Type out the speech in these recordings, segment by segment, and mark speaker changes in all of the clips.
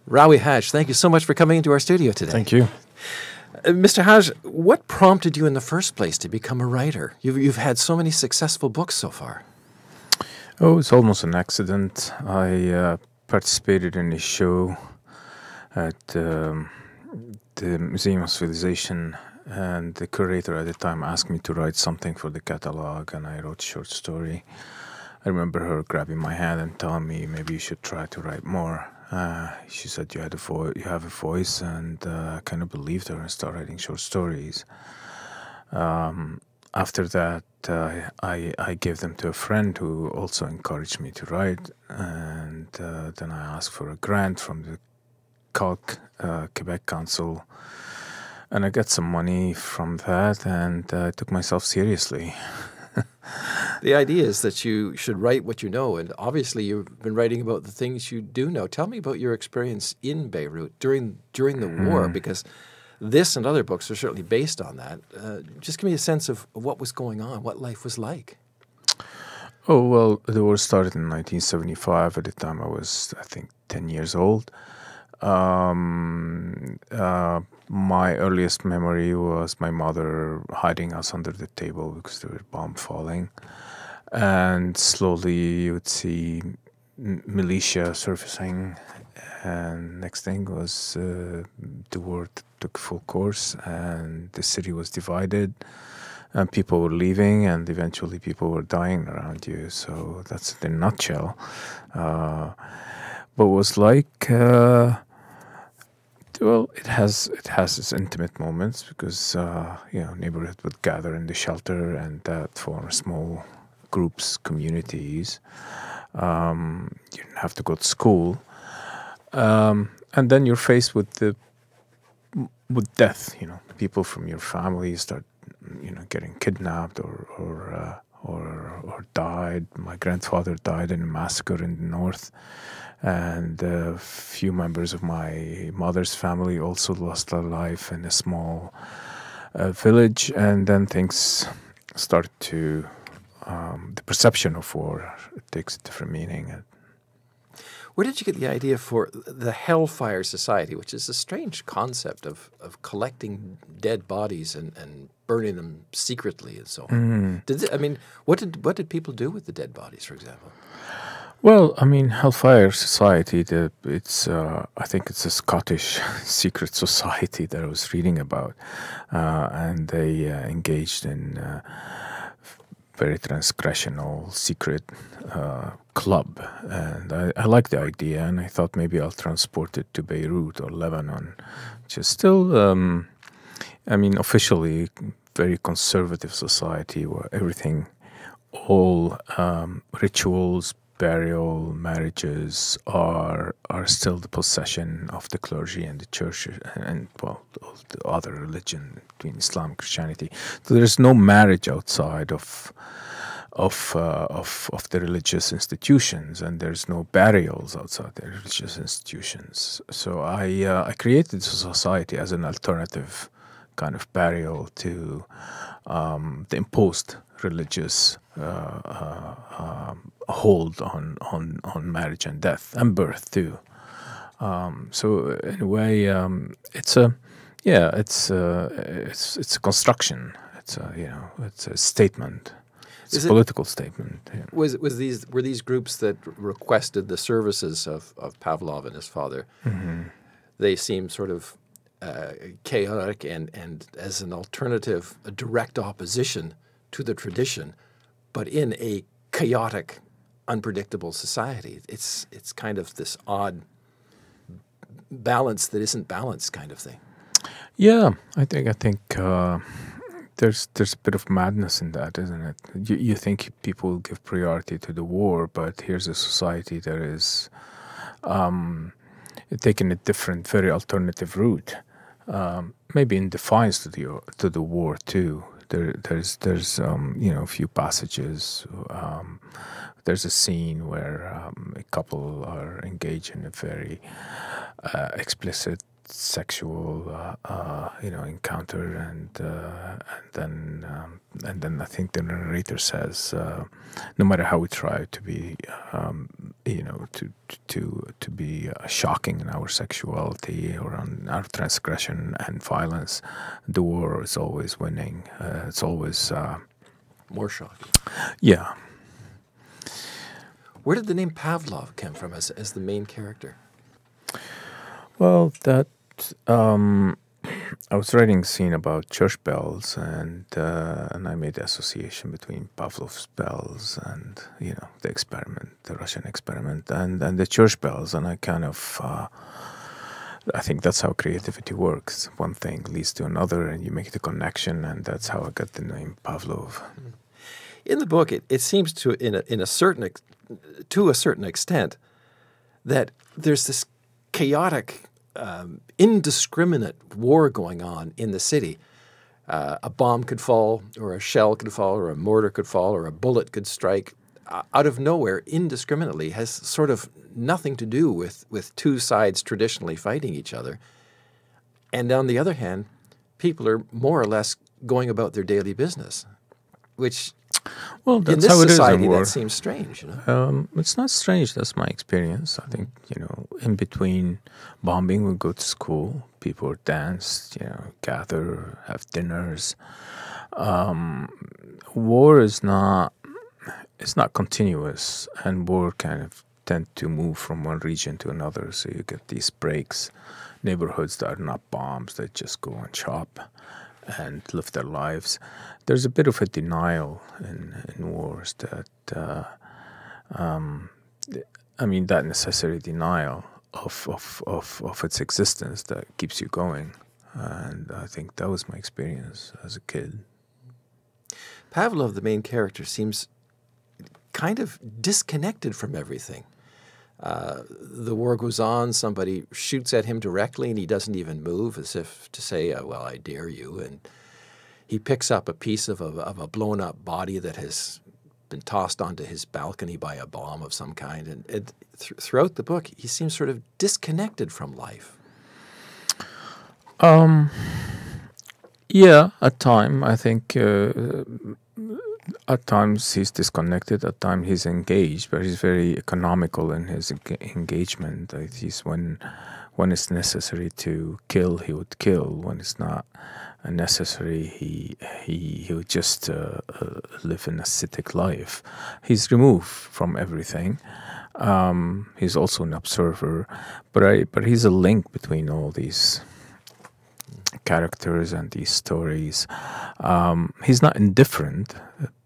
Speaker 1: Rawi Hage, thank you so much for coming into our studio today.
Speaker 2: Thank you.
Speaker 1: Mr. Hage, what prompted you in the first place to become a writer? You've had so many successful books so far.
Speaker 2: Oh, it's almost an accident. I participated in a show at the Museum of Civilization, and the curator at the time asked me to write something for the catalog, and I wrote a short story. I remember her grabbing my hand and telling me maybe you should try to write more. She said you have a voice, and I kind of believed her and started writing short stories. After that, I gave them to a friend who also encouraged me to write, and then I asked for a grant from the CALC, Quebec Council, and I got some money from that, and I took myself seriously.
Speaker 1: The idea is that you should write what you know, and obviously you've been writing about the things you do know. Tell me about your experience in Beirut during the war, because this and other books are certainly based on that. Just give me a sense of what was going on, what life was like.
Speaker 2: Oh, well, the war started in 1975. At the time I was, I think, 10 years old. My earliest memory was my mother hiding us under the table because there were bombs falling. And slowly you would see militia surfacing. And next thing was the war took full course, and the city was divided. And people were leaving, and eventually people were dying around you. So that's in a nutshell. What was like... well, it has its intimate moments because neighborhood would gather in the shelter, and that form small groups, communities. You didn't have to go to school, and then you're faced with death. People from your family start, getting kidnapped or died. My grandfather died in a massacre in the north. And a few members of my mother's family also lost their life in a small village. And then things start to, the perception of war takes a different meaning.
Speaker 1: Where did you get the idea for the Hellfire Society, which is a strange concept of collecting dead bodies and burning them secretly and so on? What did people do with the dead bodies, for example?
Speaker 2: Well, Hellfire Society, I think it's a Scottish secret society that I was reading about, and they engaged in very transgressional secret club, and I like the idea, and I thought maybe I'll transport it to Beirut or Lebanon, which is still, officially very conservative society where everything, all rituals, burial, marriages are still the possession of the clergy and the church and all the other religion between Islam and Christianity. So there's no marriage outside of the religious institutions, and there's no burials outside the religious institutions. So I created the society as an alternative kind of burial to the imposed religious hold on marriage and death and birth too. So in a way, it's a construction. It's a statement. It's a political statement. Yeah.
Speaker 1: Were these groups that requested the services of Pavlov and his father?
Speaker 2: Mm-hmm.
Speaker 1: They seem sort of chaotic and as an alternative, a direct opposition to the tradition, but in a chaotic, unpredictable society. It's kind of this odd balance that isn't balanced kind of thing.
Speaker 2: Yeah, I think there's a bit of madness in that, isn't it? You think people will give priority to the war, but here's a society that is taking a different, very alternative route, maybe in defiance to the war too. There's a few passages. There's a scene where a couple are engaged in a very explicit sexual, encounter, and then I think the narrator says, no matter how we try to be, to be shocking in our sexuality or on our transgression and violence, the war is always winning. It's always
Speaker 1: more shocking.
Speaker 2: Yeah.
Speaker 1: Where did the name Pavlov come from as the main character?
Speaker 2: Well, that I was writing a scene about church bells, and I made the association between Pavlov's bells and the experiment, the Russian experiment, and the church bells, and I kind of I think that's how creativity works. One thing leads to another, and you make the connection, and that's how I got the name Pavlov.
Speaker 1: In the book, it seems to a certain extent that there's this chaotic, indiscriminate war going on in the city. A bomb could fall, or a shell could fall, or a mortar could fall, or a bullet could strike out of nowhere indiscriminately. Has sort of nothing to do with two sides traditionally fighting each other. And on the other hand, people are more or less going about their daily business, which
Speaker 2: that's
Speaker 1: in this
Speaker 2: how it
Speaker 1: society,
Speaker 2: is in war.
Speaker 1: That seems strange.
Speaker 2: It's not strange. That's my experience. I think, in between bombing, we go to school. People dance, gather, have dinners. War is not, it's not continuous, and war kind of tend to move from one region to another. So you get these breaks, neighborhoods that are not bombs, they just go and shop and live their lives. There's a bit of a denial in wars that, that necessary denial of its existence that keeps you going. And I think that was my experience as a kid.
Speaker 1: Pavlov, the main character, seems kind of disconnected from everything. The war goes on, somebody shoots at him directly, and he doesn't even move, as if to say, well, I dare you. And he picks up a piece of a blown-up body that has been tossed onto his balcony by a bomb of some kind. And throughout the book, he seems sort of disconnected from life.
Speaker 2: Yeah, at times, I think at times he's disconnected, at times he's engaged, but he's very economical in his engagement. He's when it's necessary to kill, he would kill. When it's not necessary, he would just live an ascetic life. He's removed from everything. He's also an observer, but he's a link between all these characters and these stories. He's not indifferent,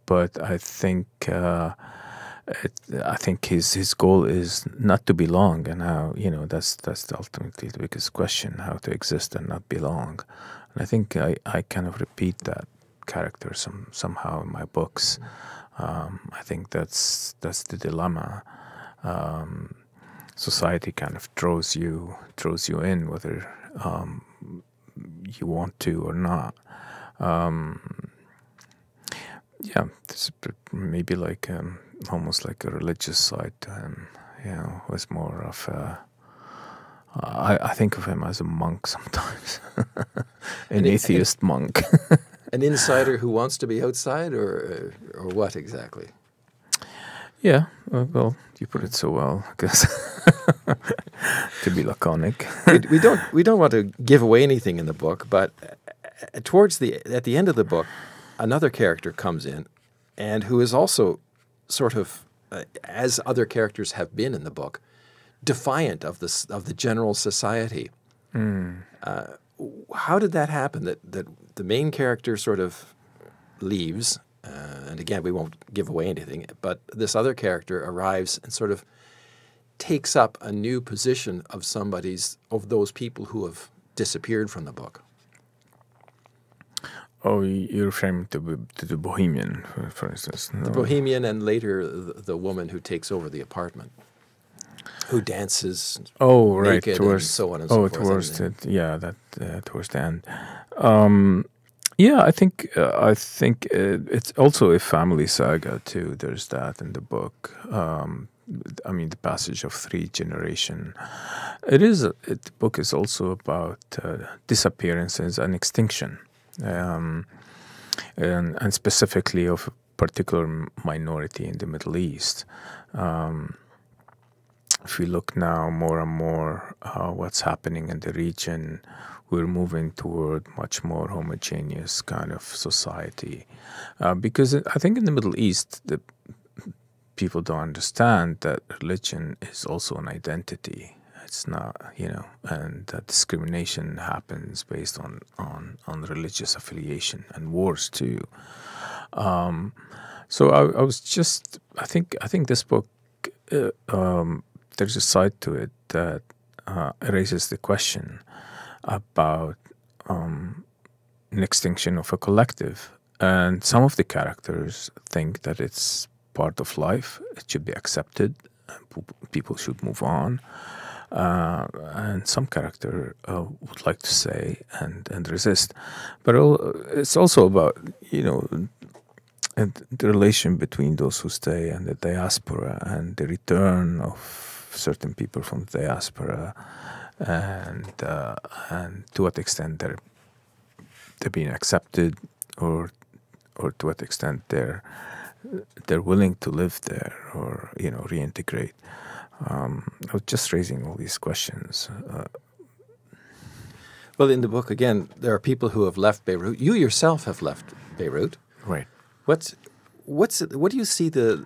Speaker 2: but I think his goal is not to belong, and how that's ultimately the biggest question: how to exist and not belong. And I think I kind of repeat that character somehow in my books. I think that's the dilemma. Society kind of throws you in, whether you want to or not. There's maybe like almost like a religious side to him. Was more of I think of him as a monk sometimes, an atheist monk.
Speaker 1: An insider who wants to be outside, or what exactly?
Speaker 2: Yeah, well, you put it so well, I guess. To be laconic.
Speaker 1: we don't want to give away anything in the book, but at the end of the book, another character comes in, and who is also sort of, as other characters have been in the book, defiant of the general society. How did that happen? That the main character sort of leaves, and again, we won't give away anything, but this other character arrives and sort of takes up a new position of those people who have disappeared from the book.
Speaker 2: Oh, you're referring to the Bohemian, for instance. No.
Speaker 1: The Bohemian, and later the woman who takes over the apartment, who dances naked, and so on and so forth.
Speaker 2: Towards the end. I think it's also a family saga too. There's that in the book. I mean, the passage of 3 generations. The book is also about disappearances and extinction, and specifically of a particular minority in the Middle East. If we look now more and more what's happening in the region, we're moving toward much more homogeneous kind of society. Because I think in the Middle East, the people don't understand that religion is also an identity. It's not, and that discrimination happens based on religious affiliation, and wars too. So I was just, I think this book, there's a side to it that raises the question about an extinction of a collective. And some of the characters think that it's part of life, it should be accepted, people should move on. And some character would like to say and resist. But it's also about, and the relation between those who stay and the diaspora, and the return of certain people from the diaspora, and to what extent they're being accepted, or to what extent they're willing to live there, or reintegrate. I was just raising all these questions.
Speaker 1: Well, in the book, again, there are people who have left Beirut. You yourself have left Beirut.
Speaker 2: Right.
Speaker 1: What do you see the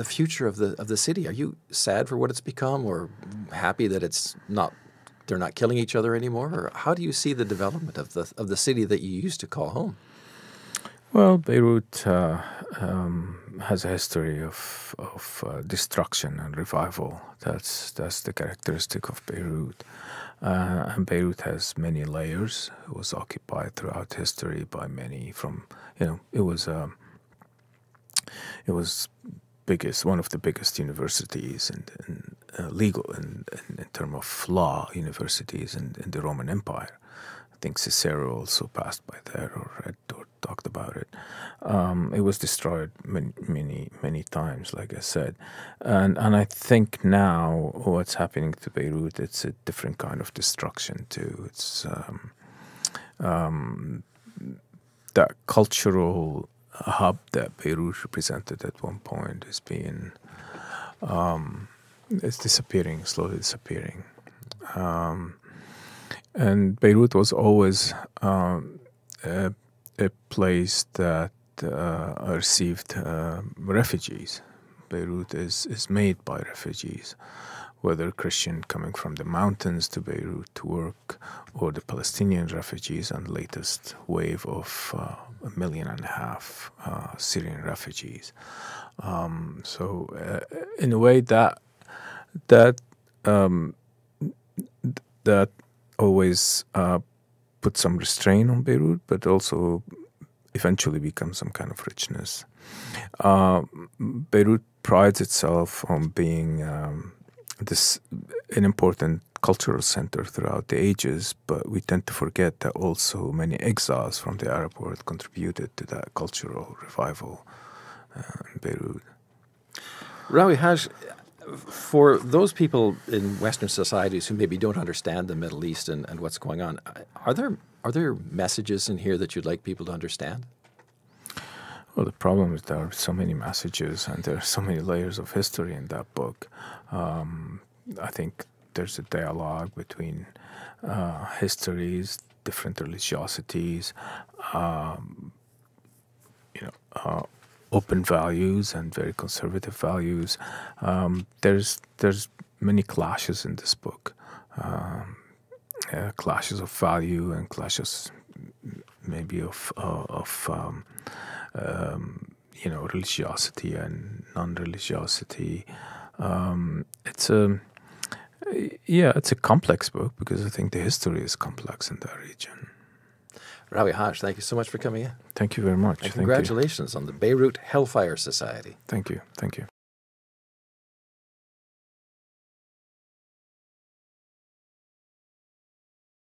Speaker 1: future of the city? Are you sad for what it's become, or happy that they're not killing each other anymore? Or how do you see the development of the city that you used to call home?
Speaker 2: Well, Beirut has a history of destruction and revival. That's the characteristic of Beirut. And Beirut has many layers. It was occupied throughout history by many. It was one of the biggest universities in legal in terms of law universities in the Roman Empire. I think Cicero also passed by there or read or talked about it. It was destroyed many times, like I said, and I think now what's happening to Beirut, it's a different kind of destruction too. It's that cultural hub that Beirut represented at one point is being it's disappearing, slowly disappearing. And Beirut was always a place that received refugees. Beirut is made by refugees, whether Christian coming from the mountains to Beirut to work, or the Palestinian refugees, and latest wave of 1.5 million Syrian refugees. So in a way that always put some restraint on Beirut, but also eventually becomes some kind of richness. Beirut prides itself on being an important cultural center throughout the ages, but we tend to forget that also many exiles from the Arab world contributed to that cultural revival in Beirut.
Speaker 1: Rawi Hage, for those people in Western societies who maybe don't understand the Middle East and what's going on, are there messages in here that you'd like people to understand?
Speaker 2: Well, the problem is there are so many messages and there are so many layers of history in that book. I think there's a dialogue between histories, different religiosities, open values and very conservative values. There's many clashes in this book, clashes of value and clashes maybe of religiosity and non-religiosity. It's a complex book because I think the history is complex in that region.
Speaker 1: Rawi Hage, thank you so much for coming in.
Speaker 2: Thank you very much.
Speaker 1: And congratulations on the Beirut Hellfire Society.
Speaker 2: Thank you. Thank you.